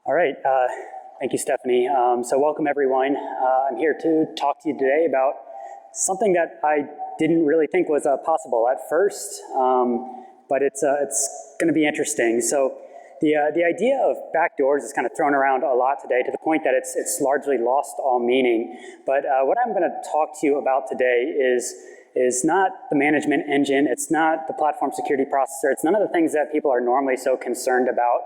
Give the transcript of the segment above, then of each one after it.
All right, thank you, Stephanie. So welcome everyone. I'm here to talk to you today about something that I didn't really think was possible at first, but it's going to be interesting. So the idea of backdoors is kind of thrown around a lot today to the point that it's largely lost all meaning. But what I'm going to talk to you about today is not the management engine, it's not the platform security processor, it's none of the things that people are normally so concerned about.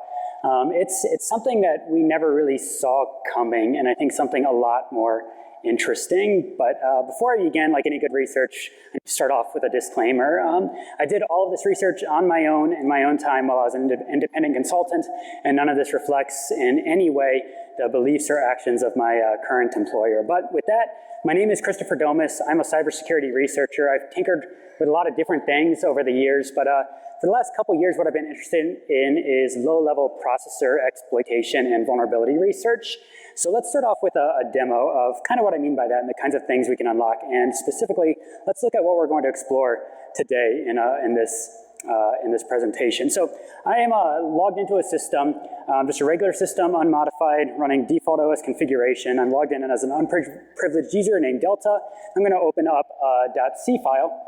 It's something that we never really saw coming, and I think something a lot more interesting. But before I begin, like any good research, I start off with a disclaimer. I did all of this research on my own, in my own time, while I was an independent consultant, and none of this reflects in any way the beliefs or actions of my current employer. But with that, my name is Christopher Domas. I'm a cybersecurity researcher. I've tinkered with a lot of different things over the years, but for the last couple years, what I've been interested in is low-level processor exploitation and vulnerability research. So let's start off with a demo of kind of what I mean by that and the kinds of things we can unlock. And specifically, let's look at what we're going to explore today in this presentation. So I am logged into a system, just a regular system, unmodified, running default OS configuration. I'm logged in as an unprivileged user named Delta. I'm going to open up a .c file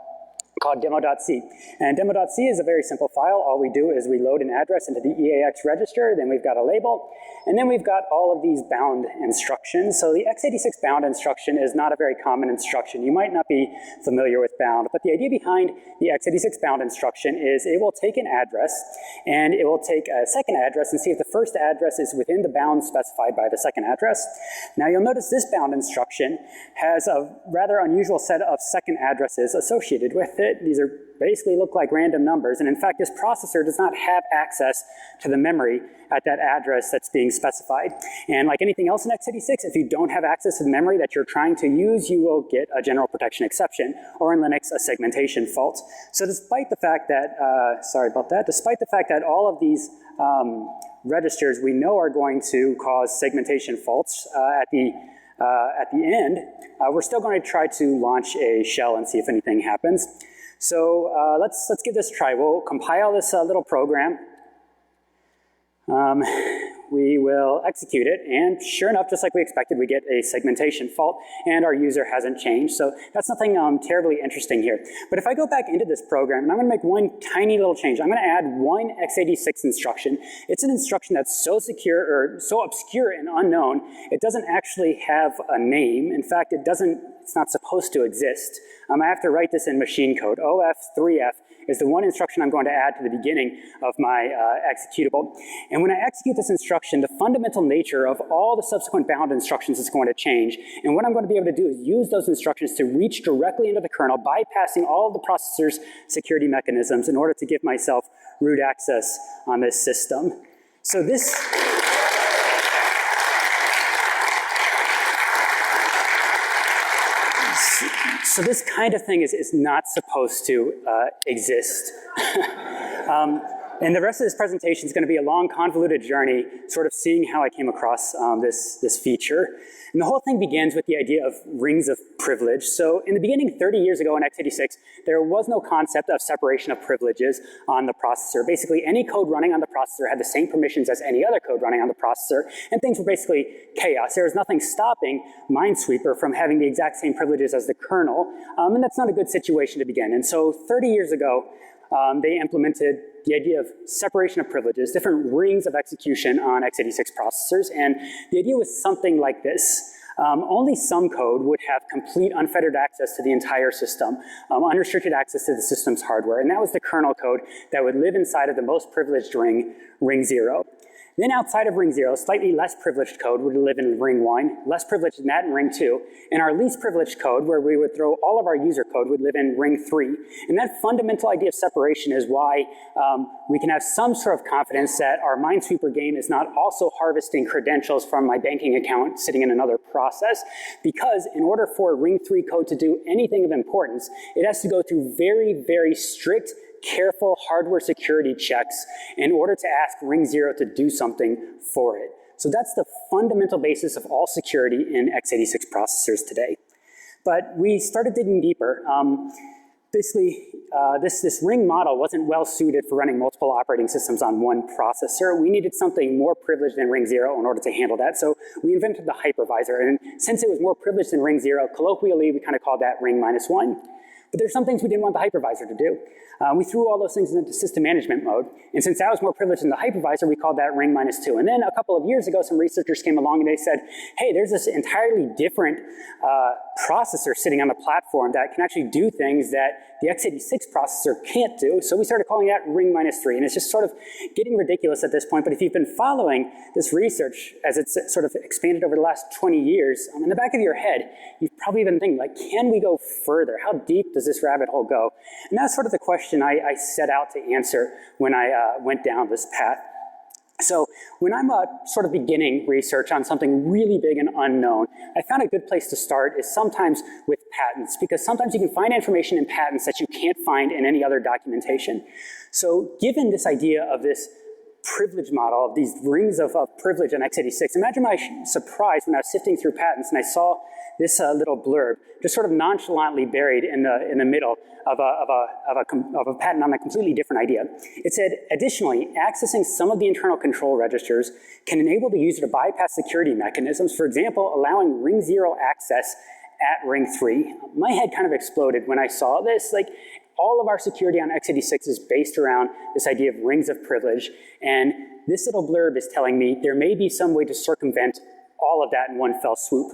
called demo.c. And demo.c is a very simple file. All we do is we load an address into the EAX register, then we've got a label, and then we've got all of these bound instructions. So the x86 bound instruction is not a very common instruction. You might not be familiar with bound, but the idea behind the x86 bound instruction is it will take an address, and it will take a second address and see if the first address is within the bound specified by the second address. Now you'll notice this bound instruction has a rather unusual set of second addresses associated with it. These basically look like random numbers, and in fact this processor does not have access to the memory at that address that's being specified. And like anything else in x86, if you don't have access to the memory that you're trying to use, you will get a general protection exception, or in Linux, a segmentation fault. So despite the fact that, despite the fact that all of these registers we know are going to cause segmentation faults at the end, we're still going to try to launch a shell and see if anything happens. So let's give this a try. We'll compile this little program. We will execute it, and sure enough, just like we expected, we get a segmentation fault, and our user hasn't changed. So that's nothing terribly interesting here. But if I go back into this program, and I'm going to make one tiny little change. I'm going to add one x86 instruction. It's an instruction that's so secure, or so obscure and unknown, it doesn't actually have a name. In fact, it's not supposed to exist. I have to write this in machine code. OF3F is the one instruction I'm going to add to the beginning of my executable. And when I execute this instruction, the fundamental nature of all the subsequent bound instructions is going to change. And what I'm going to be able to do is use those instructions to reach directly into the kernel, bypassing all of the processor's security mechanisms in order to give myself root access on this system. So this... So this kind of thing is not supposed to exist. And the rest of this presentation is going to be a long, convoluted journey, sort of seeing how I came across this feature. And the whole thing begins with the idea of rings of privilege. So in the beginning, 30 years ago in x86, there was no concept of separation of privileges on the processor. Basically, any code running on the processor had the same permissions as any other code running on the processor, and things were basically chaos. There was nothing stopping Minesweeper from having the exact same privileges as the kernel, and that's not a good situation to begin. And so 30 years ago, they implemented the idea of separation of privileges, different rings of execution on x86 processors, and the idea was something like this. Only some code would have complete unfettered access to the entire system, unrestricted access to the system's hardware, and that was the kernel code that would live inside of the most privileged ring, ring 0. Then outside of ring 0, slightly less privileged code would live in ring 1, less privileged than that in ring 2, and our least privileged code, where we would throw all of our user code, would live in ring 3. And that fundamental idea of separation is why we can have some sort of confidence that our Minesweeper game is not also harvesting credentials from my banking account sitting in another process, because in order for ring 3 code to do anything of importance, it has to go through very, very strict, careful hardware security checks in order to ask ring 0 to do something for it. So that's the fundamental basis of all security in x86 processors today. But we started digging deeper. basically, this ring model wasn't well suited for running multiple operating systems on one processor. We needed something more privileged than ring 0 in order to handle that. So we invented the hypervisor. And since it was more privileged than ring 0, colloquially, we kind of called that ring -1. But there's some things we didn't want the hypervisor to do. We threw all those things into system management mode. And since that was more privileged than the hypervisor, we called that ring -2. And then a couple of years ago, some researchers came along and they said, hey, there's this entirely different processor sitting on the platform that can actually do things that the x86 processor can't do. So we started calling that ring -3. And it's just sort of getting ridiculous at this point. But if you've been following this research as it's sort of expanded over the last 20 years, in the back of your head, you've probably been thinking, like, can we go further? How deep does this rabbit hole go? And that's sort of the question I set out to answer when I went down this path. So when I'm sort of beginning research on something really big and unknown, I found a good place to start is sometimes with patents, because sometimes you can find information in patents that you can't find in any other documentation. So given this idea of this privilege model, of these rings of privilege on x86, imagine my surprise when I was sifting through patents and I saw this little blurb just sort of nonchalantly buried in the middle of a patent on a completely different idea. It said, additionally, accessing some of the internal control registers can enable the user to bypass security mechanisms, for example, allowing ring 0 access at ring 3. My head kind of exploded when I saw this. Like, all of our security on x86 is based around this idea of rings of privilege, and this little blurb is telling me there may be some way to circumvent all of that in one fell swoop.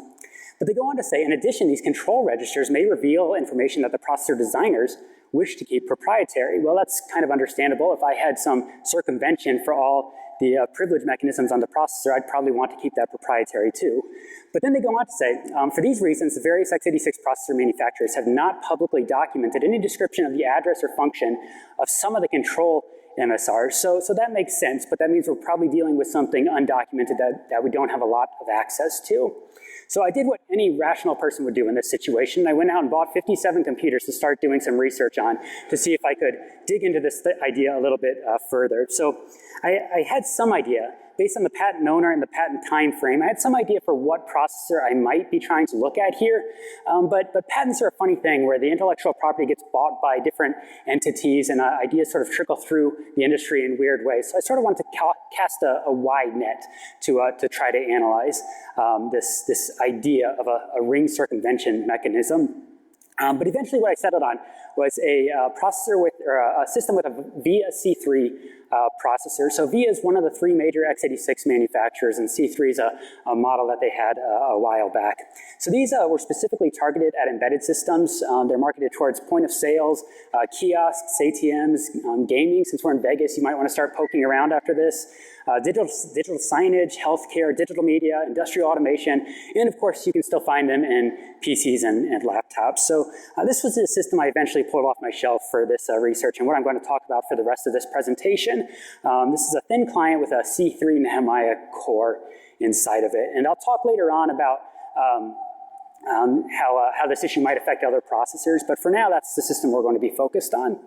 But they go on to say, in addition, these control registers may reveal information that the processor designers wish to keep proprietary. Well, that's kind of understandable. If I had some circumvention for all the privilege mechanisms on the processor, I'd probably want to keep that proprietary too. But then they go on to say, for these reasons, the various x86 processor manufacturers have not publicly documented any description of the address or function of some of the control MSRs. So that makes sense, but that means we're probably dealing with something undocumented that we don't have a lot of access to. So I did what any rational person would do in this situation. I went out and bought 57 computers to start doing some research on to see if I could dig into this idea a little bit further. So I had some idea, based on the patent owner and the patent time frame, I had some idea for what processor I might be trying to look at here. But patents are a funny thing where the intellectual property gets bought by different entities and ideas sort of trickle through the industry in weird ways. So I sort of wanted to cast a wide net to try to analyze this idea of a ring circumvention mechanism. But eventually what I settled on was a processor with, or a system with a VIA C3 processor. So VIA is one of the 3 major x86 manufacturers, and C3 is a model that they had a while back. So these were specifically targeted at embedded systems. They're marketed towards point of sales, kiosks, ATMs, gaming. Since we're in Vegas, you might want to start poking around after this. Digital signage, healthcare, digital media, industrial automation, and of course you can still find them in PCs and laptops. So this was the system I eventually pulled off my shelf for this research and what I'm going to talk about for the rest of this presentation. This is a thin client with a C3 Nehemiah core inside of it. And I'll talk later on about how this issue might affect other processors, but for now that's the system we're going to be focused on.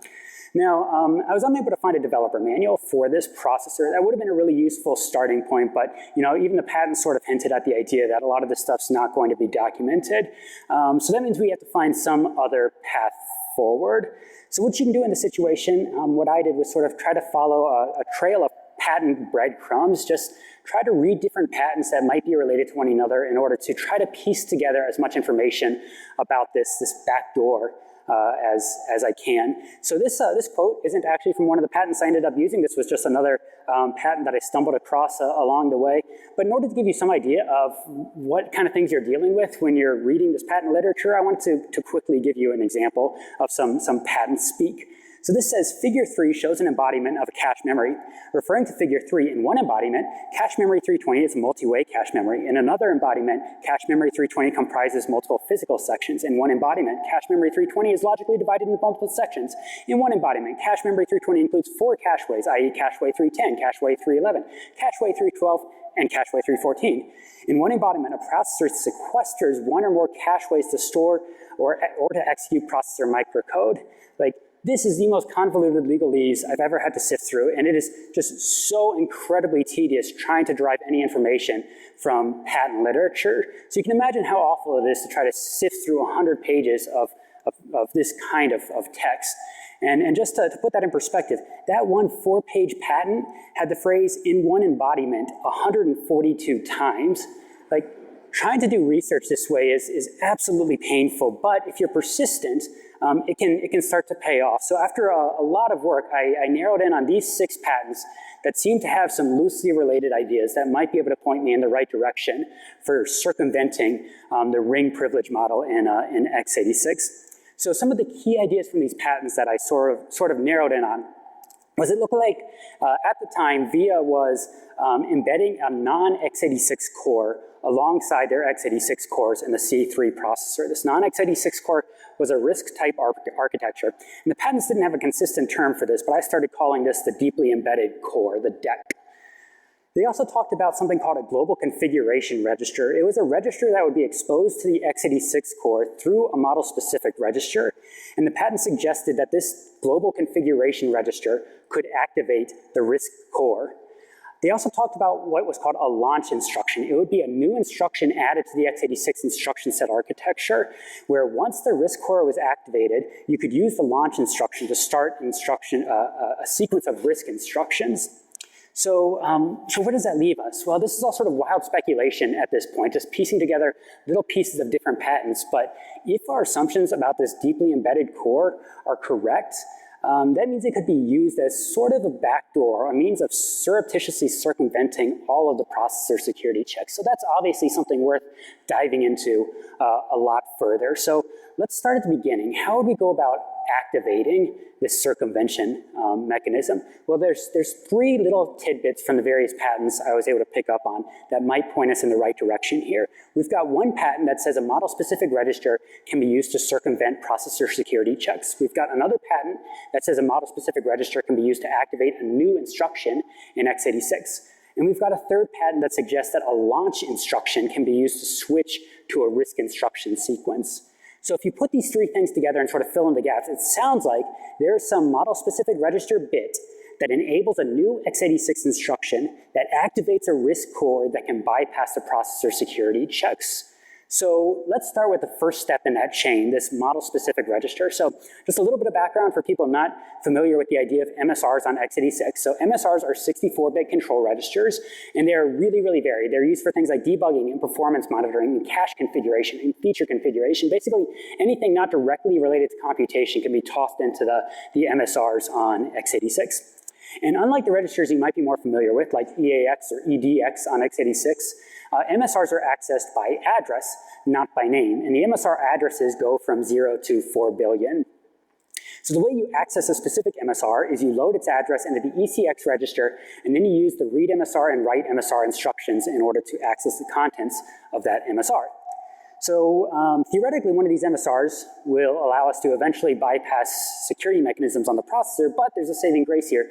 Now, I was unable to find a developer manual for this processor. That would have been a really useful starting point, but even the patent sort of hinted at the idea that a lot of this stuff's not going to be documented. So that means we have to find some other path forward. So what you can do in this situation, what I did was sort of try to follow a trail of patent breadcrumbs, just try to read different patents that might be related to one another in order to try to piece together as much information about this backdoor as I can. So this quote isn't actually from one of the patents I ended up using. This was just another patent that I stumbled across along the way. But in order to give you some idea of what kind of things you're dealing with when you're reading this patent literature, I want to quickly give you an example of some patent speak. So this says figure 3 shows an embodiment of a cache memory. Referring to figure 3, in one embodiment, cache memory 320 is a multi-way cache memory. In another embodiment, cache memory 320 comprises multiple physical sections. In one embodiment, cache memory 320 is logically divided into multiple sections. In one embodiment, cache memory 320 includes 4 cacheways, i.e. cacheway 310, cacheway 311, cacheway 312, and cacheway 314. In one embodiment, a processor sequesters one or more cacheways to store or to execute processor microcode. This is the most convoluted legalese I've ever had to sift through, and it is just so incredibly tedious trying to derive any information from patent literature. So you can imagine how awful it is to try to sift through 100 pages of of this kind of text. And just to put that in perspective, that one 4-page patent had the phrase "in one embodiment" 142 times. Like, trying to do research this way is absolutely painful, but if you're persistent, it can start to pay off. So after a lot of work, I narrowed in on these 6 patents that seem to have some loosely related ideas that might be able to point me in the right direction for circumventing the ring privilege model in x86. So some of the key ideas from these patents that I sort of narrowed in on was it looked like at the time VIA was embedding a non-x86 core alongside their x86 cores in the C3 processor. This non-x86 core was a RISC-type architecture, and the patents didn't have a consistent term for this, but I started calling this the deeply embedded core, the DEC. They also talked about something called a global configuration register. It was a register that would be exposed to the x86 core through a model-specific register, and the patent suggested that this global configuration register could activate the RISC core. They also talked about what was called a launch instruction. It would be a new instruction added to the x86 instruction set architecture, where once the RISC core was activated, you could use the launch instruction to start a sequence of RISC instructions. So where does that leave us? Well, this is all sort of wild speculation at this point, just piecing together little pieces of different patents. But if our assumptions about this deeply embedded core are correct, that means it could be used as sort of a backdoor, a means of surreptitiously circumventing all of the processor security checks. So that's obviously something worth diving into a lot further. So let's start at the beginning. How would we go about activating this circumvention mechanism? Well, there's 3 little tidbits from the various patents I was able to pick up on that might point us in the right direction here. We've got one patent that says a model-specific register can be used to circumvent processor security checks. We've got another patent that says a model-specific register can be used to activate a new instruction in x86. And we've got a third patent that suggests that a launch instruction can be used to switch to a RISC instruction sequence. So if you put these 3 things together and sort of fill in the gaps, it sounds like there's some model-specific register bit that enables a new x86 instruction that activates a RISC core that can bypass the processor security checks. So let's start with the first step in that chain, this model-specific register. So just a little bit of background for people not familiar with the idea of MSRs on x86. So MSRs are 64-bit control registers, and they're really, really varied. They're used for things like debugging and performance monitoring and cache configuration and feature configuration. Basically, anything not directly related to computation can be tossed into the MSRs on x86. And unlike the registers you might be more familiar with, like EAX or EDX on x86, MSRs are accessed by address, not by name. And the MSR addresses go from 0 to 4 billion. So the way you access a specific MSR is you load its address into the ECX register, and then you use the read MSR and write MSR instructions in order to access the contents of that MSR. So theoretically, one of these MSRs will allow us to eventually bypass security mechanisms on the processor, but there's a saving grace here.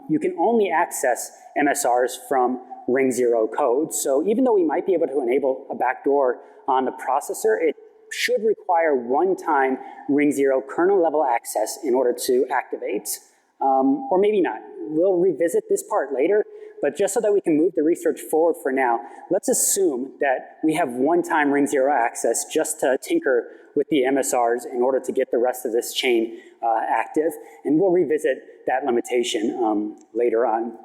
You can only access MSRs from ring 0 code. So even though we might be able to enable a backdoor on the processor, it should require one-time ring 0 kernel level access in order to activate, or maybe not. We'll revisit this part later, but just so that we can move the research forward for now, let's assume that we have one-time ring 0 access just to tinker with the MSRs in order to get the rest of this chain active, and we'll revisit that limitation later on.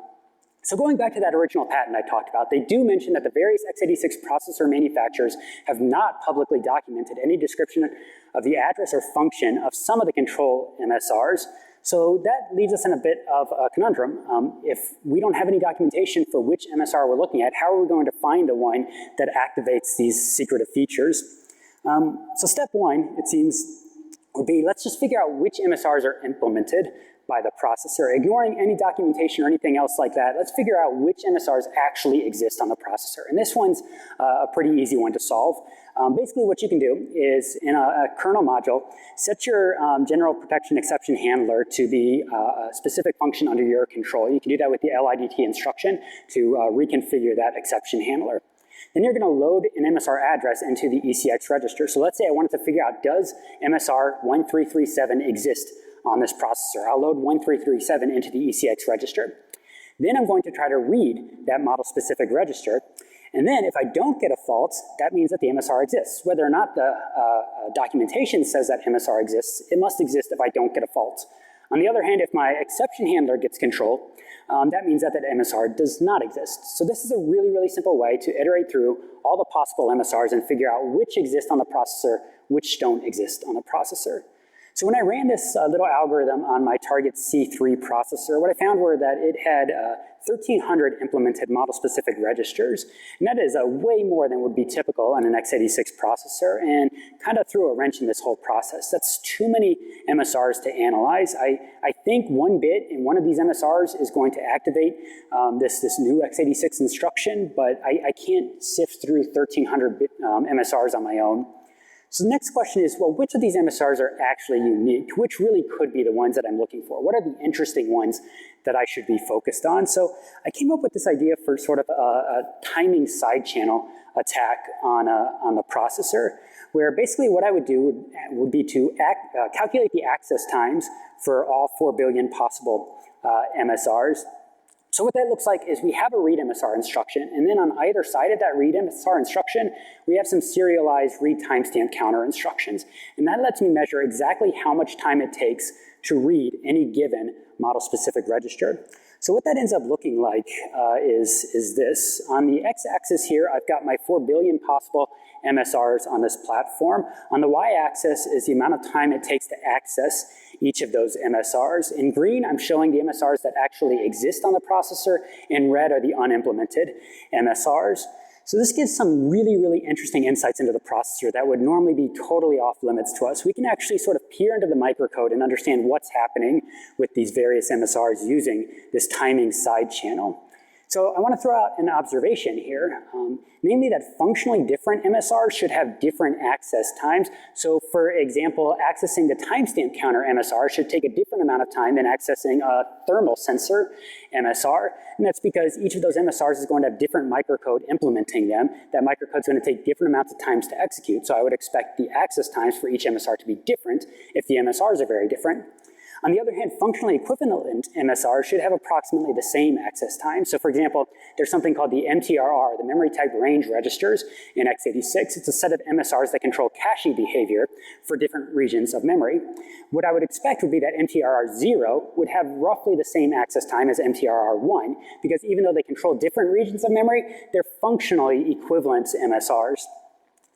So going back to that original patent I talked about, they do mention that the various x86 processor manufacturers have not publicly documented any description of the address or function of some of the control MSRs. So that leaves us in a bit of a conundrum. If we don't have any documentation for which MSR we're looking at, how are we going to find the one that activates these secretive features? So step 1, it seems, would be let's just figure out which MSRs are implemented by the processor. Ignoring any documentation or anything else like that, let's figure out which MSRs actually exist on the processor. And this one's a pretty easy one to solve. Basically what you can do is in a kernel module, set your general protection exception handler to be a specific function under your control. You can do that with the LIDT instruction to reconfigure that exception handler. Then you're going to load an MSR address into the ECX register. So let's say I wanted to figure out, does MSR 1337 exist on this processor? I'll load 1337 into the ECX register. Then I'm going to try to read that model-specific register. And then if I don't get a fault, that means that the MSR exists. Whether or not the documentation says that MSR exists, it must exist if I don't get a fault. On the other hand, if my exception handler gets control, that means that that MSR does not exist. So this is a really, really simple way to iterate through all the possible MSRs and figure out which exist on the processor, which don't exist on the processor. So when I ran this little algorithm on my target C3 processor, what I found were that it had 1,300 implemented model-specific registers, and that is way more than would be typical on an x86 processor, and kind of threw a wrench in this whole process. That's too many MSRs to analyze. I think one bit in one of these MSRs is going to activate this new x86 instruction, but I can't sift through 1,300 MSRs on my own. So the next question is, well, which of these MSRs are actually unique? Which really could be the ones that I'm looking for? What are the interesting ones that I should be focused on? So I came up with this idea for sort of a timing side channel attack on the processor, where basically what I would do would be to calculate the access times for all 4 billion possible MSRs. So what that looks like is we have a read MSR instruction, and then on either side of that read MSR instruction, we have some serialized read timestamp counter instructions. And that lets me measure exactly how much time it takes to read any given model-specific register. So what that ends up looking like is this. On the x-axis here, I've got my 4 billion possible MSRs on this platform. On the y-axis is the amount of time it takes to access each of those MSRs. In green, I'm showing the MSRs that actually exist on the processor. In red are the unimplemented MSRs. So this gives some really, really interesting insights into the processor that would normally be totally off limits to us. We can actually sort of peer into the microcode and understand what's happening with these various MSRs using this timing side channel. So I want to throw out an observation here, namely that functionally different MSRs should have different access times. So for example, accessing the timestamp counter MSR should take a different amount of time than accessing a thermal sensor MSR. And that's because each of those MSRs is going to have different microcode implementing them. That microcode is going to take different amounts of times to execute. So I would expect the access times for each MSR to be different if the MSRs are very different. On the other hand, functionally equivalent MSRs should have approximately the same access time. So for example, there's something called the MTRR, the memory type range registers in x86. It's a set of MSRs that control cache behavior for different regions of memory. What I would expect would be that MTRR 0 would have roughly the same access time as MTRR 1, because even though they control different regions of memory, they're functionally equivalent MSRs.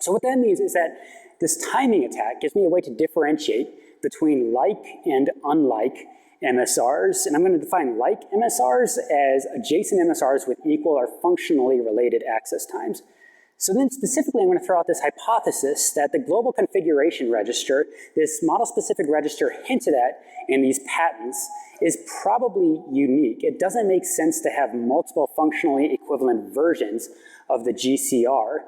So what that means is that this timing attack gives me a way to differentiate between like and unlike MSRs. And I'm going to define like MSRs as adjacent MSRs with equal or functionally related access times. So then specifically, I'm going to throw out this hypothesis that the global configuration register, this model-specific register hinted at in these patents, is probably unique. It doesn't make sense to have multiple functionally equivalent versions of the GCR.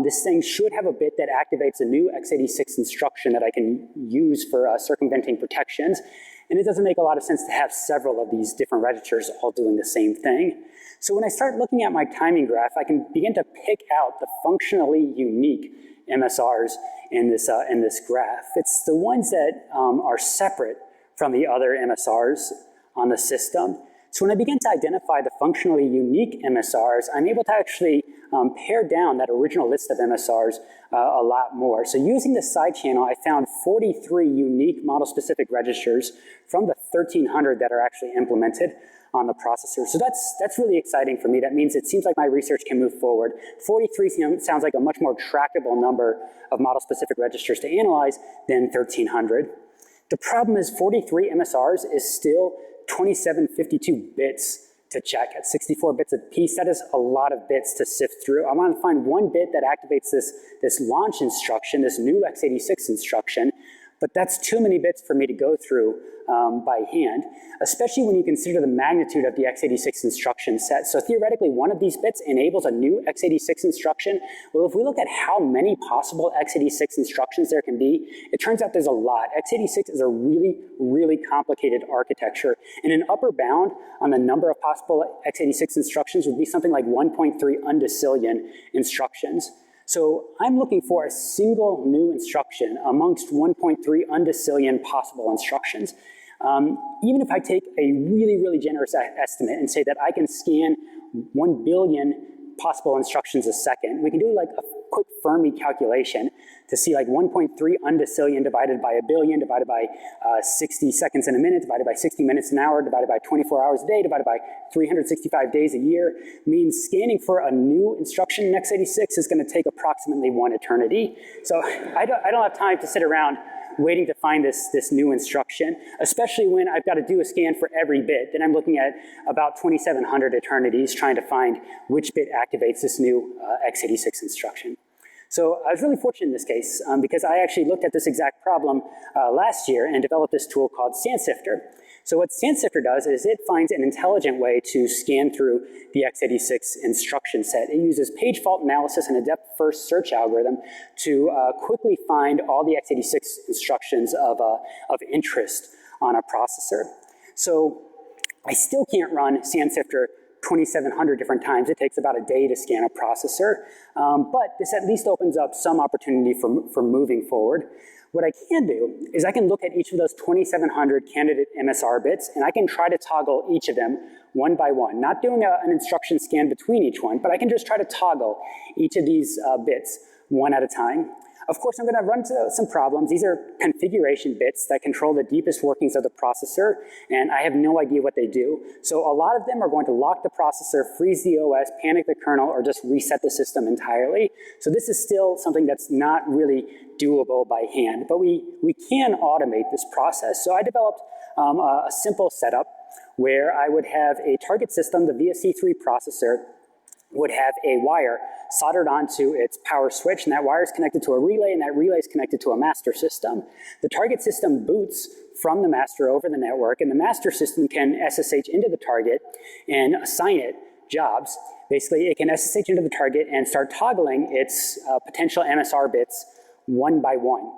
This thing should have a bit that activates a new x86 instruction that I can use for circumventing protections. And it doesn't make a lot of sense to have several of these different registers all doing the same thing. So when I start looking at my timing graph, I can begin to pick out the functionally unique MSRs in this graph. It's the ones that are separate from the other MSRs on the system. So when I begin to identify the functionally unique MSRs, I'm able to actually pare down that original list of MSRs a lot more. So using this side channel, I found 43 unique model-specific registers from the 1,300 that are actually implemented on the processor. So that's really exciting for me. That means it seems like my research can move forward. 43 sounds like a much more tractable number of model-specific registers to analyze than 1,300. The problem is 43 MSRs is still 2752 bits to check at 64 bits a piece. That is a lot of bits to sift through. I want to find one bit that activates this launch instruction, this new x86 instruction, but that's too many bits for me to go through by hand, especially when you consider the magnitude of the x86 instruction set. So theoretically, one of these bits enables a new x86 instruction. Well, if we look at how many possible x86 instructions there can be, it turns out there's a lot. x86 is a really, really complicated architecture, and an upper bound on the number of possible x86 instructions would be something like 1.3 undecillion instructions. So I'm looking for a single new instruction amongst 1.3 undecillion possible instructions. Even if I take a really, really generous estimate and say that I can scan 1 billion possible instructions a second, we can do like a quick Fermi calculation to see like 1.3 undecillion divided by a billion, divided by 60 seconds in a minute, divided by 60 minutes an hour, divided by 24 hours a day, divided by 365 days a year, means scanning for a new instruction in x86 is going to take approximately 1 eternity. So I don't have time to sit around waiting to find this new instruction, especially when I've got to do a scan for every bit. Then I'm looking at about 2,700 eternities trying to find which bit activates this new x86 instruction. So I was really fortunate in this case because I actually looked at this exact problem last year and developed this tool called SandSifter. So what SandSifter does is it finds an intelligent way to scan through the x86 instruction set. It uses page fault analysis and a depth-first search algorithm to quickly find all the x86 instructions of interest on a processor. So I still can't run SandSifter 2,700 different times. It takes about a day to scan a processor, but this at least opens up some opportunity for moving forward. What I can do is I can look at each of those 2,700 candidate MSR bits, and I can try to toggle each of them one by one, not doing an instruction scan between each one, but I can just try to toggle each of these bits one at a time. Of course, I'm going to run into some problems. These are configuration bits that control the deepest workings of the processor, and I have no idea what they do. So a lot of them are going to lock the processor, freeze the OS, panic the kernel, or just reset the system entirely. So this is still something that's not really doable by hand, but we can automate this process. So I developed a simple setup where I would have a target system, the VSC3 processor, would have a wire soldered onto its power switch, and that wire is connected to a relay, and that relay is connected to a master system. The target system boots from the master over the network, and the master system can SSH into the target and assign it jobs. Basically, it can SSH into the target and start toggling its potential MSR bits one by one.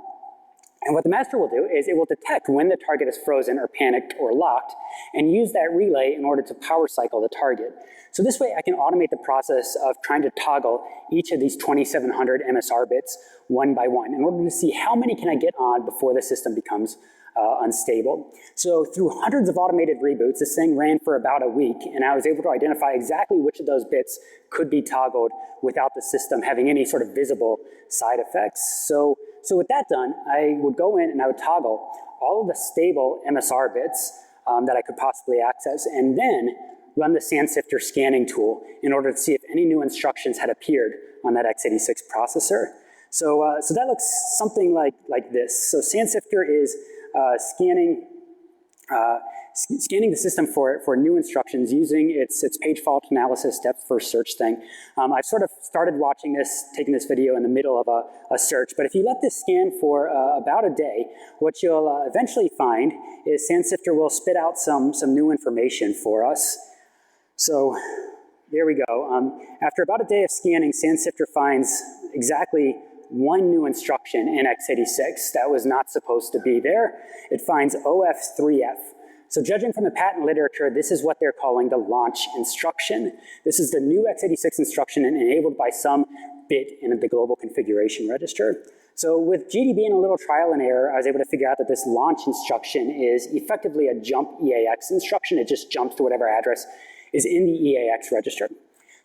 And what the master will do is it will detect when the target is frozen or panicked or locked and use that relay in order to power cycle the target. So this way I can automate the process of trying to toggle each of these 2,700 MSR bits one by one in order to see how many can I get on before the system becomes unstable. So through hundreds of automated reboots, this thing ran for about a week, and I was able to identify exactly which of those bits could be toggled without the system having any sort of visible side effects. So with that done, I would go in and I would toggle all of the stable MSR bits that I could possibly access, and then run the SandSifter scanning tool in order to see if any new instructions had appeared on that x86 processor. So that looks something like this. So SandSifter is scanning the system for new instructions using its page fault analysis depth first search thing. I've sort of started watching this, taking this video in the middle of a search, but if you let this scan for about a day, what you'll eventually find is SandSifter will spit out some new information for us. So there we go. After about a day of scanning, SandSifter finds exactly one new instruction in x86 that was not supposed to be there. It finds OF3F. So judging from the patent literature, this is what they're calling the launch instruction. This is the new x86 instruction enabled by some bit in the global configuration register. So with GDB and a little trial and error, I was able to figure out that this launch instruction is effectively a jump EAX instruction. It just jumps to whatever address is in the EAX register.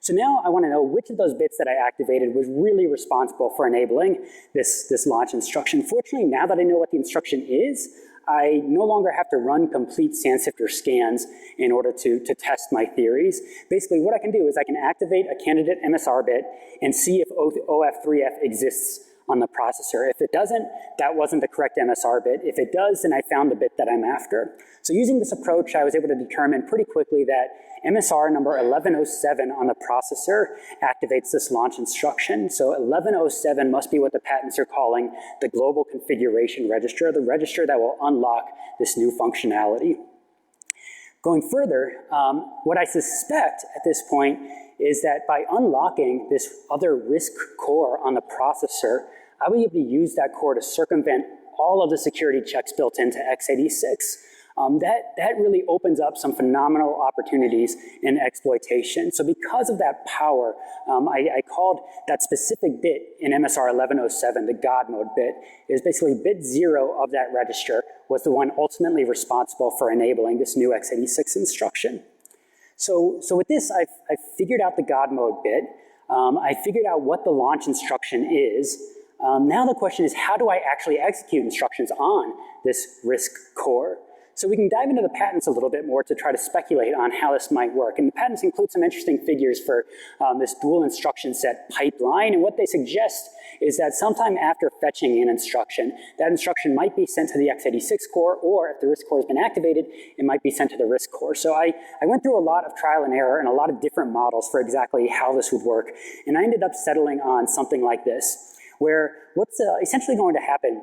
So now I want to know which of those bits that I activated was really responsible for enabling this launch instruction. Fortunately, now that I know what the instruction is, I no longer have to run complete SandSifter scans in order to test my theories. Basically, what I can do is I can activate a candidate MSR bit and see if OF3F exists on the processor. If it doesn't, that wasn't the correct MSR bit. If it does, then I found the bit that I'm after. So using this approach, I was able to determine pretty quickly that MSR number 1107 on the processor activates this launch instruction. So 1107 must be what the patents are calling the global configuration register, the register that will unlock this new functionality. Going further, what I suspect at this point is that by unlocking this other RISC core on the processor, I will be able to use that core to circumvent all of the security checks built into x86. That really opens up some phenomenal opportunities in exploitation. So because of that power, I called that specific bit in MSR 1107, the God mode bit, is basically bit 0 of that register was the one ultimately responsible for enabling this new x86 instruction. So with this, I've figured out the God mode bit. I figured out what the launch instruction is. Now the question is, how do I actually execute instructions on this RISC core? So we can dive into the patents a little bit more to try to speculate on how this might work. And the patents include some interesting figures for this dual instruction set pipeline. And what they suggest is that sometime after fetching an instruction, that instruction might be sent to the x86 core, or if the RISC core has been activated, it might be sent to the RISC core. So I went through a lot of trial and error and a lot of different models for exactly how this would work. And I ended up settling on something like this, where what's essentially going to happen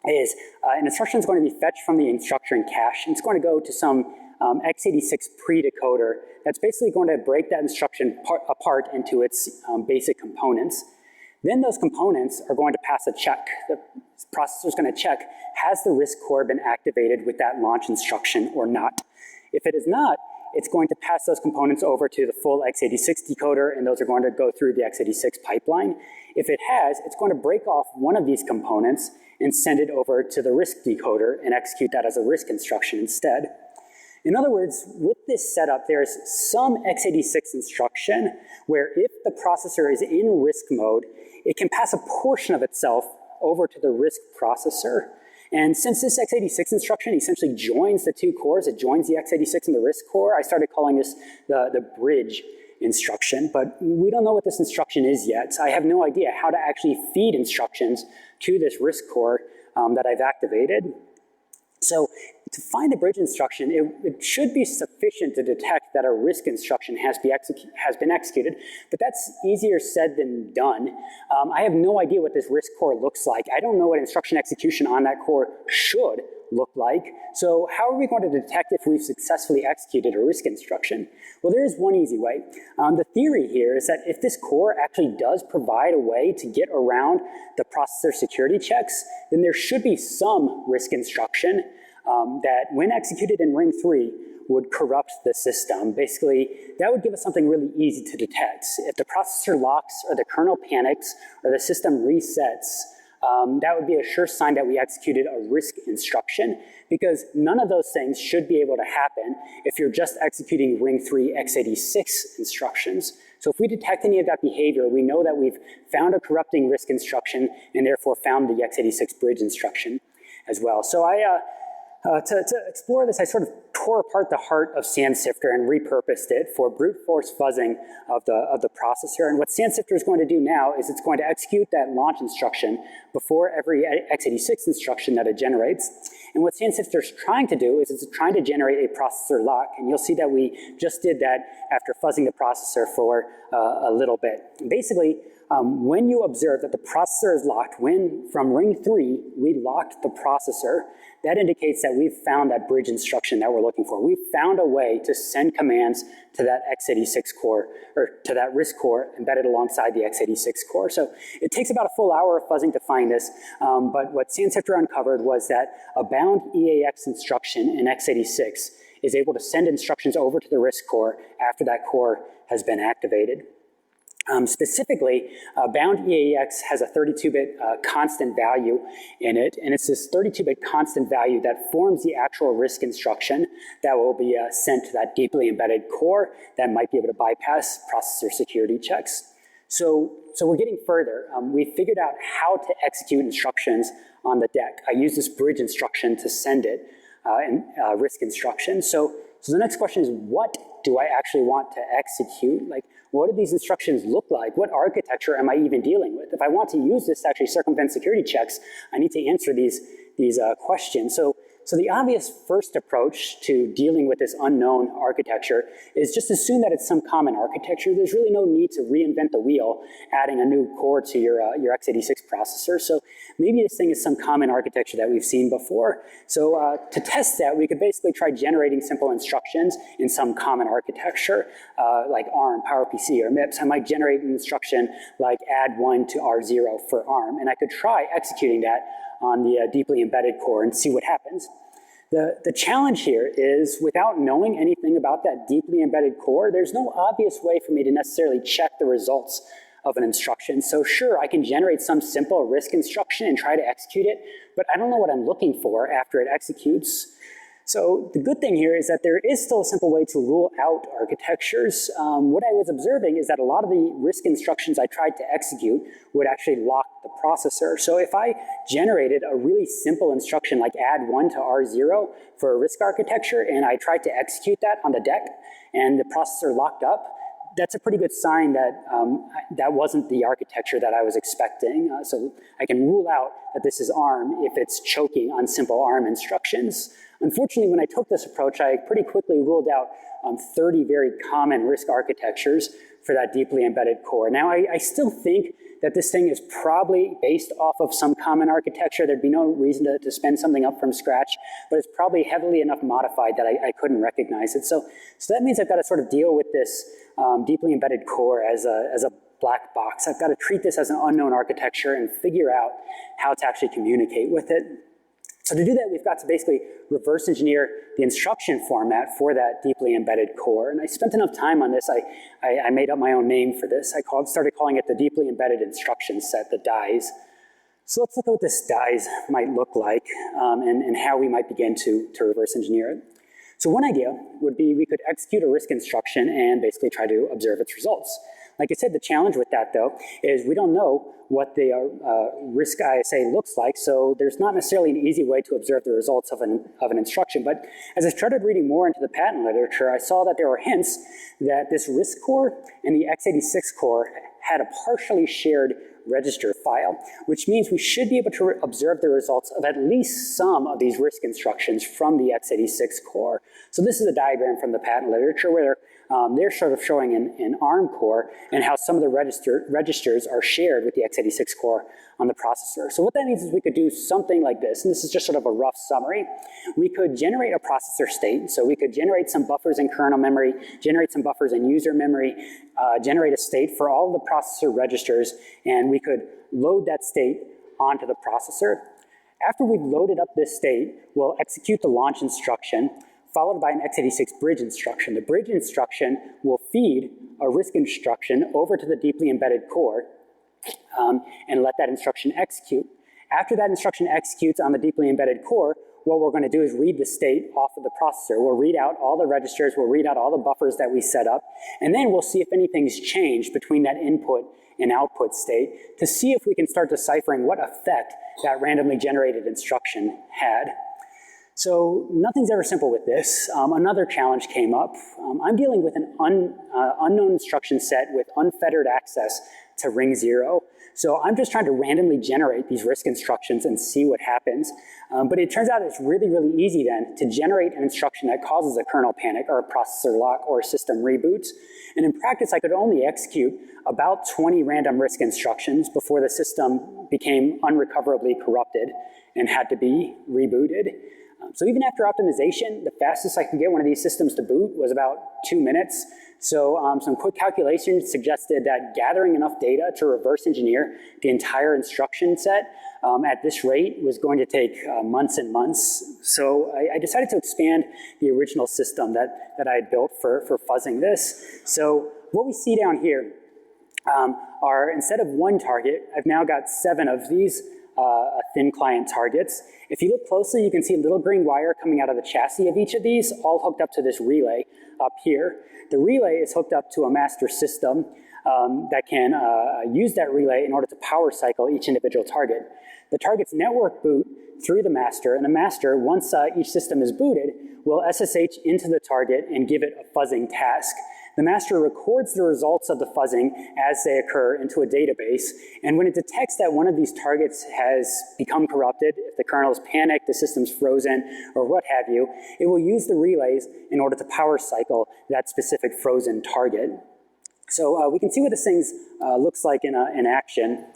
is an instruction is going to be fetched from the instruction cache, and it's going to go to some x86 pre-decoder that's basically going to break that instruction apart into its basic components. Then those components are going to pass a check. The processor is going to check, has the RISC core been activated with that launch instruction or not? If it is not, it's going to pass those components over to the full x86 decoder, and those are going to go through the x86 pipeline. If it has, it's going to break off one of these components and send it over to the RISC decoder and execute that as a RISC instruction instead. In other words, with this setup, there's some x86 instruction where if the processor is in RISC mode, it can pass a portion of itself over to the RISC processor. And since this x86 instruction essentially joins the two cores, it joins the x86 and the RISC core, I started calling this the bridge instruction. But we don't know what this instruction is yet. So I have no idea how to actually feed instructions to this RISC core that I've activated. So to find the bridge instruction, it should be sufficient to detect that a RISC instruction has been executed, but that's easier said than done. I have no idea what this RISC core looks like. I don't know what instruction execution on that core should look like. So how are we going to detect if we've successfully executed a RISC instruction? Well, there is one easy way. The theory here is that if this core actually does provide a way to get around the processor security checks, then there should be some RISC instruction that when executed in ring 3 would corrupt the system. Basically, that would give us something really easy to detect. If the processor locks or the kernel panics or the system resets, that would be a sure sign that we executed a RISC instruction, because none of those things should be able to happen if you're just executing ring 3 x86 instructions. So if we detect any of that behavior, we know that we've found a corrupting RISC instruction and therefore found the x86 bridge instruction as well. So to explore this, I sort of tore apart the heart of SandSifter and repurposed it for brute force fuzzing of the processor. And what SandSifter is going to do now is it's going to execute that launch instruction before every x86 instruction that it generates. And what SandSifter is trying to do is it's trying to generate a processor lock. And you'll see that we just did that after fuzzing the processor for a little bit. Basically, when you observe that the processor is locked, when from ring 3 we locked the processor, that indicates that we've found that bridge instruction that we're looking for. We've found a way to send commands to that x86 core, or to that RISC core embedded alongside the x86 core. So it takes about a full hour of fuzzing to find this, but what SandSifter uncovered was that a bound EAX instruction in x86 is able to send instructions over to the RISC core after that core has been activated. Specifically, bound EAX has a 32-bit constant value in it, and it's this 32-bit constant value that forms the actual RISC instruction that will be sent to that deeply embedded core that might be able to bypass processor security checks. So we're getting further. We figured out how to execute instructions on the deck. I use this bridge instruction to send it in RISC instruction. So the next question is, what do I actually want to execute? Like, what do these instructions look like? What architecture am I even dealing with? If I want to use this to actually circumvent security checks, I need to answer these questions. So the obvious first approach to dealing with this unknown architecture is just assume that it's some common architecture. There's really no need to reinvent the wheel, adding a new core to your x86 processor. So maybe this thing is some common architecture that we've seen before. So to test that, we could basically try generating simple instructions in some common architecture, like ARM, PowerPC, or MIPS. I might generate an instruction like add 1 to R0 for ARM, and I could try executing that on the deeply embedded core and see what happens. The challenge here is, without knowing anything about that deeply embedded core, there's no obvious way for me to necessarily check the results of an instruction. So sure, I can generate some simple RISC instruction and try to execute it, but I don't know what I'm looking for after it executes. So the good thing here is that there is still a simple way to rule out architectures. What I was observing is that a lot of the RISC instructions I tried to execute would actually lock the processor. So if I generated a really simple instruction like add 1 to R0 for a RISC architecture and I tried to execute that on the DEC and the processor locked up, that's a pretty good sign that that wasn't the architecture that I was expecting. So I can rule out that this is ARM if it's choking on simple ARM instructions. Unfortunately, when I took this approach, I pretty quickly ruled out 30 very common RISC architectures for that deeply embedded core. Now, I still think that this thing is probably based off of some common architecture. There'd be no reason to spin something up from scratch, but it's probably heavily enough modified that I couldn't recognize it. So that means I've got to sort of deal with this deeply embedded core as a black box. I've got to treat this as an unknown architecture and figure out how to actually communicate with it. So to do that, we've got to basically reverse engineer the instruction format for that deeply embedded core. And I spent enough time on this, I made up my own name for this. I started calling it the deeply embedded instruction set, the DIEs. So let's look at what this DIEs might look like and how we might begin to reverse engineer it. So one idea would be we could execute a RISC instruction and basically try to observe its results. Like I said, the challenge with that, though, is we don't know what the RISC ISA looks like, so there's not necessarily an easy way to observe the results of an instruction. But as I started reading more into the patent literature, I saw that there were hints that this RISC core and the x86 core had a partially shared register file, which means we should be able to observe the results of at least some of these RISC instructions from the x86 core. So this is a diagram from the patent literature where they're sort of showing an ARM core and how some of the registers are shared with the x86 core on the processor. So what that means is we could do something like this, and this is just sort of a rough summary. We could generate a processor state, so we could generate some buffers in kernel memory, generate some buffers in user memory, generate a state for all the processor registers, and we could load that state onto the processor. After we've loaded up this state, we'll execute the launch instruction, followed by an x86 bridge instruction. The bridge instruction will feed a RISC instruction over to the deeply embedded core and let that instruction execute. After that instruction executes on the deeply embedded core, what we're going to do is read the state off of the processor. We'll read out all the registers, we'll read out all the buffers that we set up, and then we'll see if anything's changed between that input and output state to see if we can start deciphering what effect that randomly generated instruction had. So nothing's ever simple with this. Another challenge came up. I'm dealing with an unknown instruction set with unfettered access to ring 0. So I'm just trying to randomly generate these RISC instructions and see what happens. But it turns out it's really, really easy then to generate an instruction that causes a kernel panic or a processor lock or a system reboot. And in practice, I could only execute about 20 random RISC instructions before the system became unrecoverably corrupted and had to be rebooted. So even after optimization, the fastest I could get one of these systems to boot was about 2 minutes. So some quick calculations suggested that gathering enough data to reverse engineer the entire instruction set at this rate was going to take months and months. So I decided to expand the original system that I had built for fuzzing this. So what we see down here are, instead of one target, I've now got 7 of these thin client targets. If you look closely, you can see a little green wire coming out of the chassis of each of these, all hooked up to this relay up here. The relay is hooked up to a master system that can use that relay in order to power cycle each individual target. The target's network boot through the master, and the master, once each system is booted, will SSH into the target and give it a fuzzing task. The master records the results of the fuzzing as they occur into a database, and when it detects that one of these targets has become corrupted, if the kernel is panicked, the system's frozen, or what have you, it will use the relays in order to power cycle that specific frozen target. So we can see what this thing looks like in action.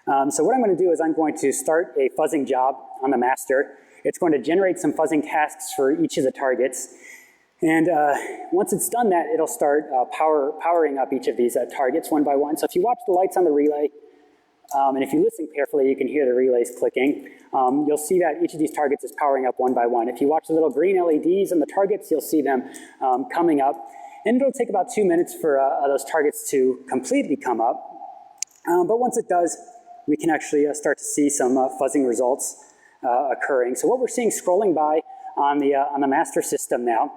So what I'm going to do is I'm going to start a fuzzing job on the master. It's going to generate some fuzzing tasks for each of the targets. And once it's done that, it'll start powering up each of these targets one by one. So if you watch the lights on the relay, and if you listen carefully, you can hear the relays clicking. You'll see that each of these targets is powering up one by one. If you watch the little green LEDs on the targets, you'll see them coming up. And it'll take about 2 minutes for those targets to completely come up. But once it does, we can actually start to see some fuzzing results occurring. So what we're seeing scrolling by on the master system now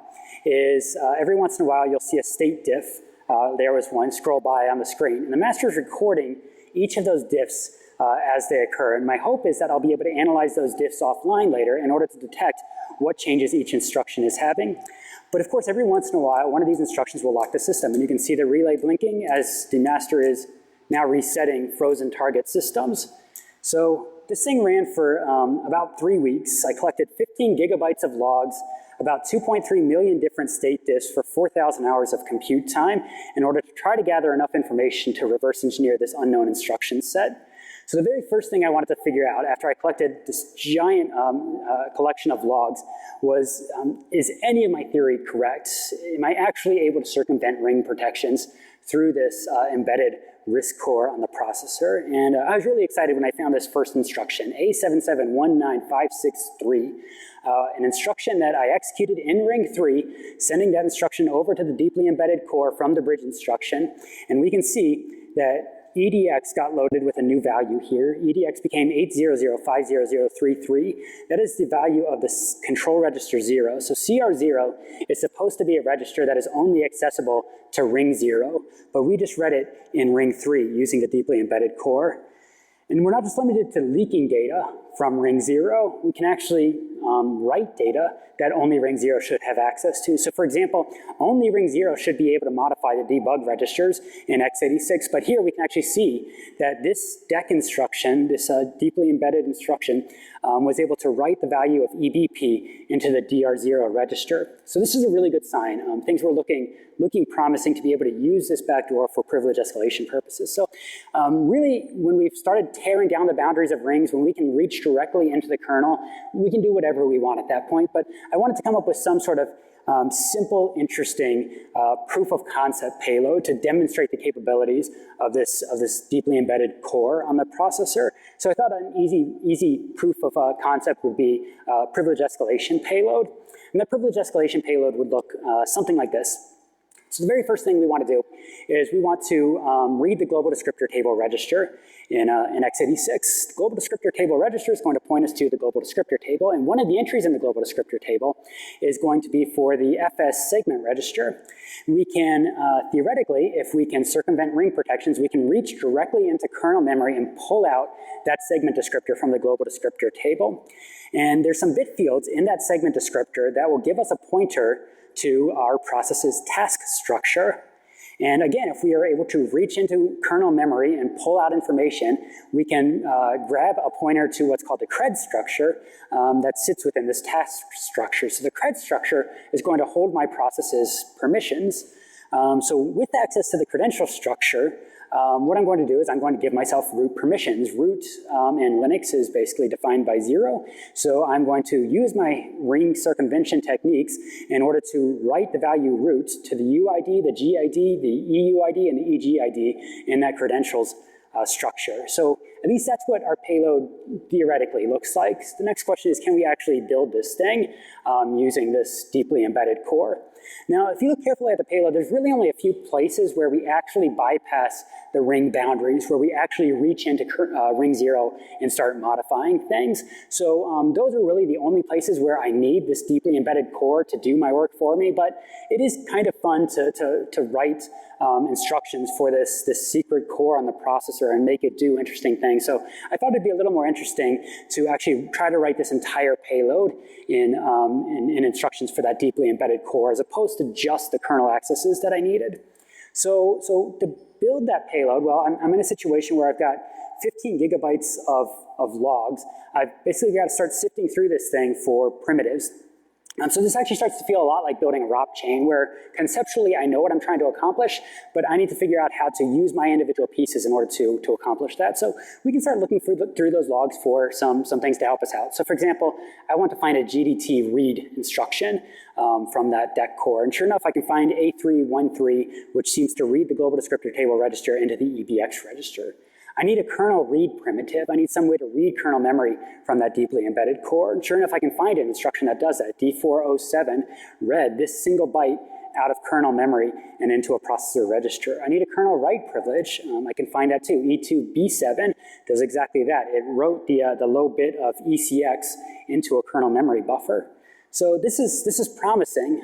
is every once in a while you'll see a state diff. There was one, scroll by on the screen. And the master is recording each of those diffs as they occur. And my hope is that I'll be able to analyze those diffs offline later in order to detect what changes each instruction is having. But of course, every once in a while, one of these instructions will lock the system. And you can see the relay blinking as the master is now resetting frozen target systems. So this thing ran for about 3 weeks. I collected 15 gigabytes of logs, about 2.3 million different state diffs for 4,000 hours of compute time in order to try to gather enough information to reverse engineer this unknown instruction set. So the very first thing I wanted to figure out after I collected this giant collection of logs was, is any of my theory correct? Am I actually able to circumvent ring protections through this embedded RISC core on the processor? And I was really excited when I found this first instruction, A7719563, an instruction that I executed in ring 3, sending that instruction over to the deeply embedded core from the bridge instruction. And we can see that EDX got loaded with a new value here. EDX became 800500033. That is the value of the control register 0. So CR0 is supposed to be a register that is only accessible to ring 0, but we just read it in ring 3 using the deeply embedded core. And we're not just limited to leaking data from ring 0, we can actually write data that only ring 0 should have access to. So for example, only ring 0 should be able to modify the debug registers in x86, but here we can actually see that this DEC instruction, this deeply embedded instruction, was able to write the value of EBP into the DR0 register. So this is a really good sign. Things were looking promising to be able to use this backdoor for privilege escalation purposes. So really, when we've started tearing down the boundaries of rings, when we can reach directly into the kernel, we can do whatever we want at that point. But I wanted to come up with some sort of simple, interesting proof of concept payload to demonstrate the capabilities of this deeply embedded core on the processor. So I thought an easy proof of concept would be privilege escalation payload. And the privilege escalation payload would look something like this. So the very first thing we want to do is we want to read the global descriptor table register in x86. The global descriptor table register is going to point us to the global descriptor table, and one of the entries in the global descriptor table is going to be for the FS segment register. We can, theoretically, if we can circumvent ring protections, we can reach directly into kernel memory and pull out that segment descriptor from the global descriptor table. And there's some bit fields in that segment descriptor that will give us a pointer to our process's task structure. And again, if we are able to reach into kernel memory and pull out information, we can grab a pointer to what's called the CRED structure that sits within this task structure. So the CRED structure is going to hold my process's permissions. So with access to the credential structure, what I'm going to do is I'm going to give myself root permissions. Root in Linux is basically defined by 0. So I'm going to use my ring circumvention techniques in order to write the value root to the UID, the GID, the EUID, and the EGID in that credentials structure. So at least that's what our payload theoretically looks like. The next question is, can we actually build this thing using this deeply embedded core? Now, if you look carefully at the payload, there's really only a few places where we actually bypass the ring boundaries, where we actually reach into ring 0 and start modifying things. So those are really the only places where I need this deeply embedded core to do my work for me, but it is kind of fun to write instructions for this secret core on the processor and make it do interesting things. So I thought it'd be a little more interesting to actually try to write this entire payload in instructions for that deeply embedded core, as opposed to just the kernel accesses that I needed. So to build that payload, well, I'm in a situation where I've got 15 gigabytes of logs. I've basically got to start sifting through this thing for primitives. So this actually starts to feel a lot like building a ROP chain, where conceptually I know what I'm trying to accomplish, but I need to figure out how to use my individual pieces in order to accomplish that. So we can start looking through those logs for some things to help us out. So for example, I want to find a GDT read instruction from that DEC core. And sure enough, I can find A313, which seems to read the global descriptor table register into the EBX register. I need a kernel read primitive. I need some way to read kernel memory from that deeply embedded core. And sure enough, I can find an instruction that does that. D407 read this single byte out of kernel memory and into a processor register. I need a kernel write privilege. I can find that too. E2B7 does exactly that. It wrote the low bit of ECX into a kernel memory buffer. So this is promising,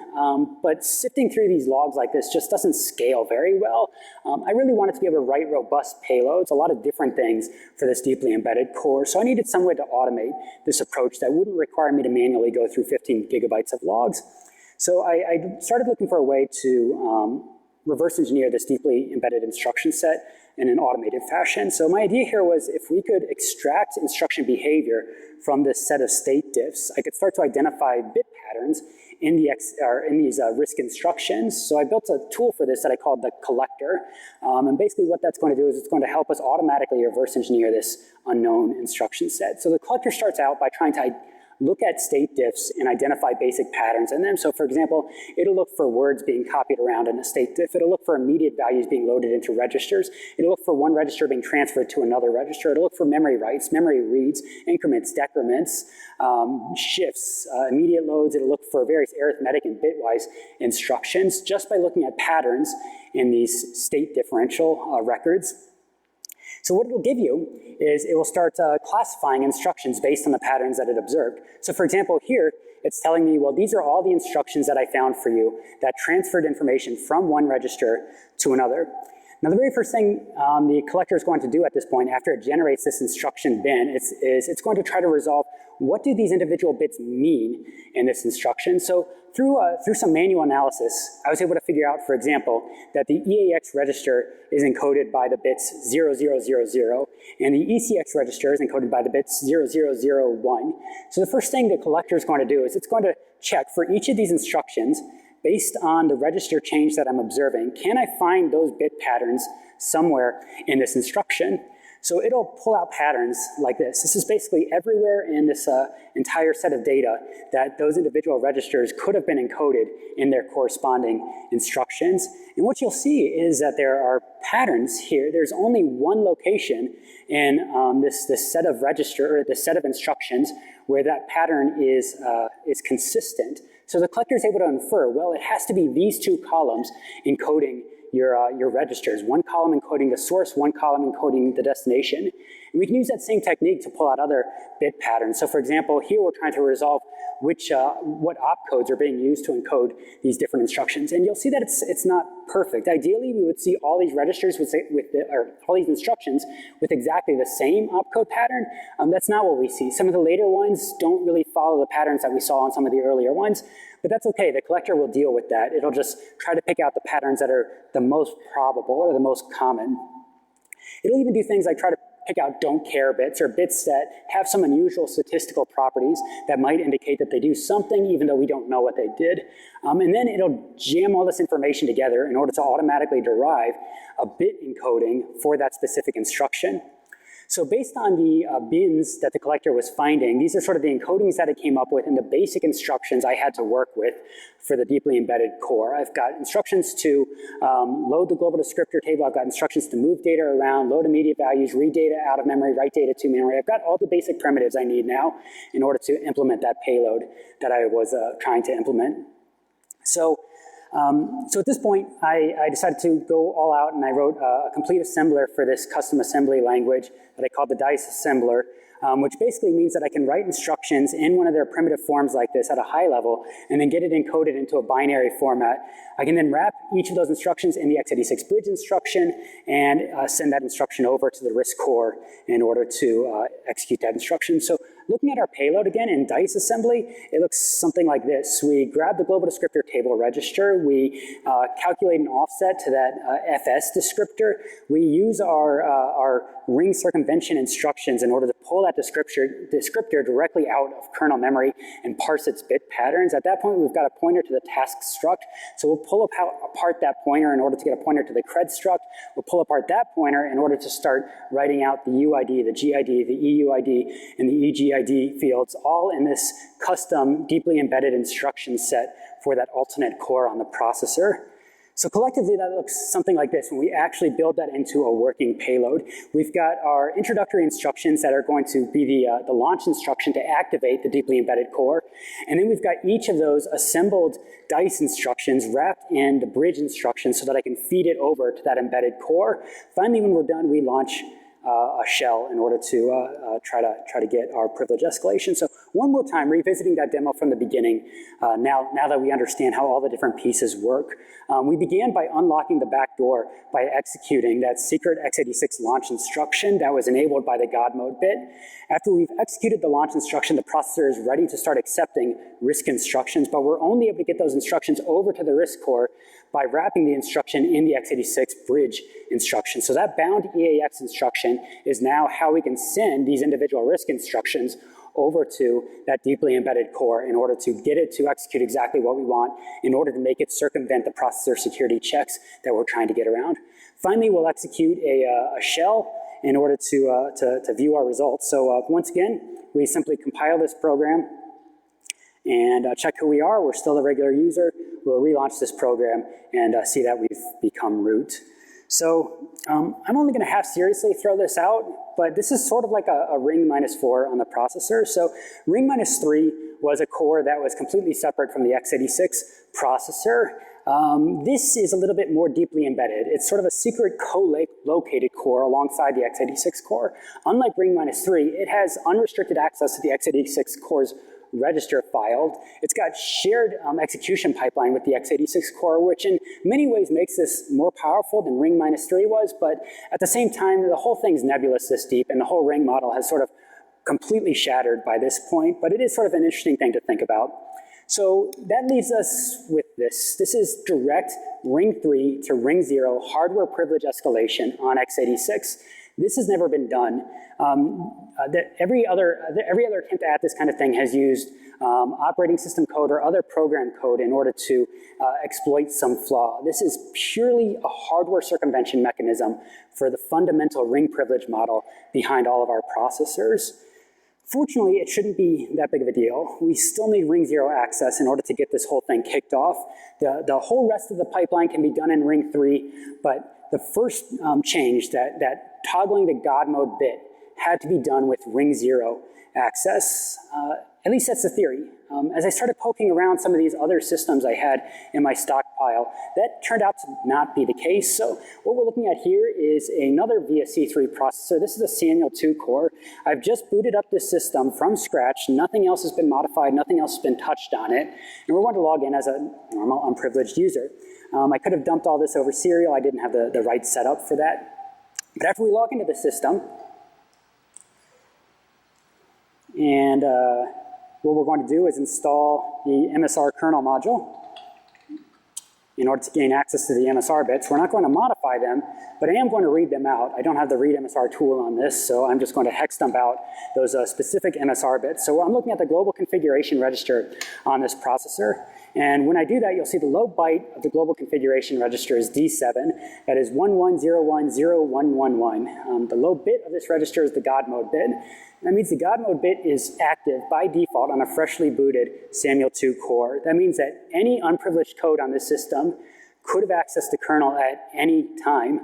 but sifting through these logs like this just doesn't scale very well. I really wanted to be able to write robust payloads, a lot of different things for this deeply embedded core. So I needed some way to automate this approach that wouldn't require me to manually go through 15 gigabytes of logs. So I started looking for a way to reverse engineer this deeply embedded instruction set in an automated fashion. So my idea here was if we could extract instruction behavior from this set of state diffs, I could start to identify bit patterns in these RISC instructions. So I built a tool for this that I called the collector. And basically what that's going to do is it's going to help us automatically reverse engineer this unknown instruction set. So the collector starts out by trying to look at state diffs and identify basic patterns in them. So for example, it'll look for words being copied around in a state diff. It'll look for immediate values being loaded into registers. It'll look for one register being transferred to another register. It'll look for memory writes, memory reads, increments, decrements, shifts, immediate loads. It'll look for various arithmetic and bitwise instructions just by looking at patterns in these state differential records. So what it'll give you is it will start classifying instructions based on the patterns that it observed. So for example, here, it's telling me, well, these are all the instructions that I found for you that transferred information from one register to another. Now, the very first thing the collector is going to do at this point, after it generates this instruction bin, is it's going to try to resolve what do these individual bits mean in this instruction. So through some manual analysis, I was able to figure out, for example, that the EAX register is encoded by the bits 0000, and the ECX register is encoded by the bits 0001. So the first thing the collector is going to do is it's going to check for each of these instructions, based on the register change that I'm observing, can I find those bit patterns somewhere in this instruction? So it'll pull out patterns like this. This is basically everywhere in this entire set of data that those individual registers could have been encoded in their corresponding instructions. And what you'll see is that there are patterns here. There's only one location in this set of register, or this set of instructions, where that pattern is consistent. So the collector is able to infer, well, it has to be these two columns encoding your registers. One column encoding the source, one column encoding the destination. And we can use that same technique to pull out other bit patterns. So for example, here we're trying to resolve what opcodes are being used to encode these different instructions. And you'll see that it's not perfect. Ideally, we would see all these registers or all these instructions with exactly the same opcode pattern. That's not what we see. Some of the later ones don't really follow the patterns that we saw on some of the earlier ones, but that's okay. The collector will deal with that. It'll just try to pick out the patterns that are the most probable or the most common. It'll even do things like try to pick out don't care bits, or bits that have some unusual statistical properties that might indicate that they do something even though we don't know what they did. And then it'll jam all this information together in order to automatically derive a bit encoding for that specific instruction. So based on the bins that the collector was finding, these are sort of the encodings that it came up with and the basic instructions I had to work with for the deeply embedded core. I've got instructions to load the global descriptor table. I've got instructions to move data around, load immediate values, read data out of memory, write data to memory. I've got all the basic primitives I need now in order to implement that payload that I was trying to implement. So at this point, I decided to go all out, and I wrote a complete assembler for this custom assembly language that I called the DICE assembler, which basically means that I can write instructions in one of their primitive forms like this at a high level, and then get it encoded into a binary format. I can then wrap each of those instructions in the x86 bridge instruction and send that instruction over to the RISC core in order to execute that instruction. So looking at our payload again in DICE assembly, it looks something like this. We grab the global descriptor table register. We calculate an offset to that FS descriptor. We use our ring circumvention instructions in order to pull that descriptor directly out of kernel memory and parse its bit patterns. At that point, we've got a pointer to the task struct. So we'll pull apart that pointer in order to get a pointer to the cred struct. We'll pull apart that pointer in order to start writing out the UID, the GID, the EUID, and the EGID fields, all in this custom, deeply embedded instruction set for that alternate core on the processor. So collectively, that looks something like this when we actually build that into a working payload. We've got our introductory instructions that are going to be the launch instruction to activate the deeply embedded core. And then we've got each of those assembled DICE instructions wrapped in the bridge instructions so that I can feed it over to that embedded core. Finally, when we're done, we launch a shell in order to try to get our privilege escalation. So one more time, revisiting that demo from the beginning, now that we understand how all the different pieces work. We began by unlocking the back door by executing that secret x86 launch instruction that was enabled by the God mode bit. After we've executed the launch instruction, the processor is ready to start accepting RISC instructions, but we're only able to get those instructions over to the RISC core by wrapping the instruction in the x86 bridge instruction. So that bound EAX instruction is now how we can send these individual RISC instructions over to that deeply embedded core in order to get it to execute exactly what we want, in order to make it circumvent the processor security checks that we're trying to get around. Finally, we'll execute a shell in order to view our results. So once again, we simply compile this program and check who we are. We're still a regular user. We'll relaunch this program and see that we've become root. So I'm only going to half seriously throw this out, but this is sort of like a ring -4 on the processor. So ring -3 was a core that was completely separate from the x86 processor. This is a little bit more deeply embedded. It's sort of a secret co-located core alongside the x86 core. Unlike ring -3, it has unrestricted access to the x86 core's register filed. It's got shared execution pipeline with the x86 core, which in many ways makes this more powerful than ring -3 was, but at the same time, the whole thing's nebulous this deep, and the whole ring model has sort of completely shattered by this point, but it is sort of an interesting thing to think about. So that leaves us with this. This is direct ring 3 to ring 0 hardware privilege escalation on x86. This has never been done. Every other attempt at this kind of thing has used operating system code or other program code in order to exploit some flaw. This is purely a hardware circumvention mechanism for the fundamental ring privilege model behind all of our processors. Fortunately, it shouldn't be that big of a deal. We still need ring 0 access in order to get this whole thing kicked off. The whole rest of the pipeline can be done in ring 3, but the first change, that toggling the God mode bit, had to be done with ring 0 access. At least that's the theory. As I started poking around some of these other systems I had in my stockpile, that turned out to not be the case. So what we're looking at here is another VSC3 processor. This is a Sanyo 2 core. I've just booted up this system from scratch. Nothing else has been modified. Nothing else has been touched on it. And we're going to log in as a normal unprivileged user. I could have dumped all this over serial. I didn't have the right setup for that. But after we log into the system, and what we're going to do is install the MSR kernel module in order to gain access to the MSR bits. We're not going to modify them, but I am going to read them out. I don't have the read MSR tool on this, so I'm just going to hex dump out those specific MSR bits. So I'm looking at the global configuration register on this processor. And when I do that, you'll see the low byte of the global configuration register is D7. That is 11010111. The low bit of this register is the God mode bit. That means the God mode bit is active by default on a freshly booted Sanyo 2 core. That means that any unprivileged code on this system could have accessed the kernel at any time,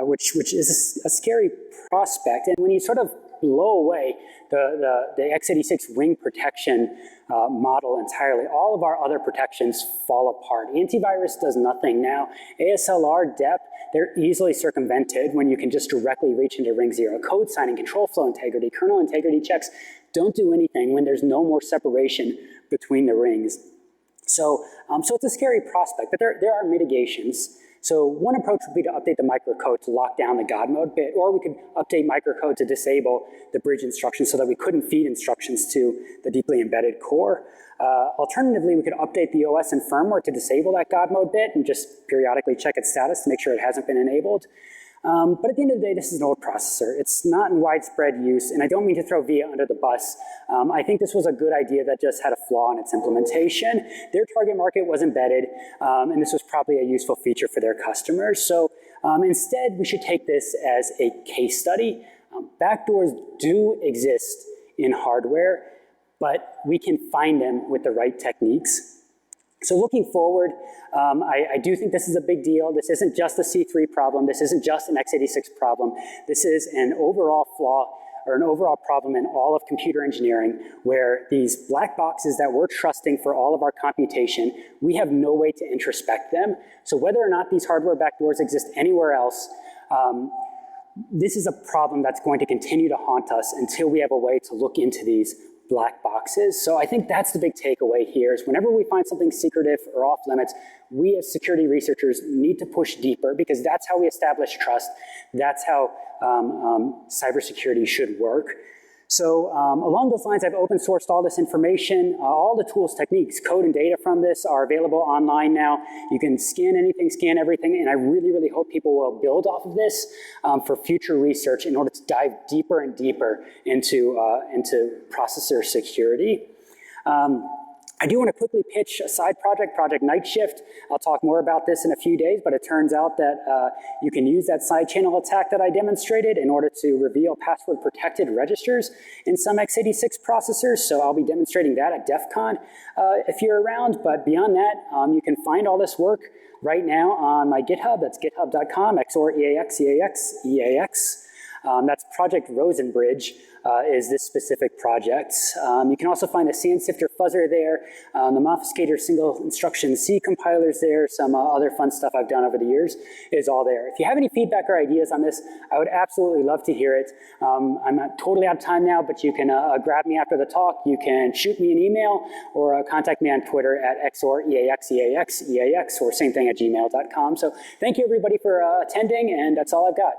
which is a scary prospect. And when you sort of blow away the x86 ring protection model entirely, all of our other protections fall apart. Antivirus does nothing now. ASLR, DEP, they're easily circumvented when you can just directly reach into ring 0. Code signing, control flow integrity, kernel integrity checks don't do anything when there's no more separation between the rings. So it's a scary prospect, but there are mitigations. So one approach would be to update the microcode to lock down the God mode bit, or we could update microcode to disable the bridge instructions so that we couldn't feed instructions to the deeply embedded core. Alternatively, we could update the OS and firmware to disable that God mode bit and just periodically check its status to make sure it hasn't been enabled. But at the end of the day, this is an old processor. It's not in widespread use, and I don't mean to throw VIA under the bus. I think this was a good idea that just had a flaw in its implementation. Their target market was embedded, and this was probably a useful feature for their customers. So instead, we should take this as a case study. Backdoors do exist in hardware, but we can find them with the right techniques. So looking forward, I do think this is a big deal. This isn't just a C3 problem. This isn't just an x86 problem. This is an overall flaw or an overall problem in all of computer engineering, where these black boxes that we're trusting for all of our computation, we have no way to introspect them. So whether or not these hardware backdoors exist anywhere else, this is a problem that's going to continue to haunt us until we have a way to look into these black boxes. So I think that's the big takeaway here is whenever we find something secretive or off limits, we as security researchers need to push deeper because that's how we establish trust. That's how cybersecurity should work. So along those lines, I've open sourced all this information. All the tools, techniques, code, and data from this are available online now. You can scan anything, scan everything, and I really, really hope people will build off of this for future research in order to dive deeper and deeper into processor security. I do want to quickly pitch a side project, Project Night Shift. I'll talk more about this in a few days, but it turns out that you can use that side channel attack that I demonstrated in order to reveal password protected registers in some x86 processors. So I'll be demonstrating that at DEF CON if you're around. But beyond that, you can find all this work right now on my GitHub. That's github.com, XOR EAX, EAX, EAX. That's Project Rosenbridge is this specific project. You can also find a sand sifter fuzzer there, the Mobfuscator single instruction C compilers there, some other fun stuff I've done over the years is all there. If you have any feedback or ideas on this, I would absolutely love to hear it. I'm totally out of time now, but you can grab me after the talk. You can shoot me an email or contact me on Twitter at XOR EAX, EAX, EAX, or same thing at gmail.com. So thank you everybody for attending, and that's all I've got.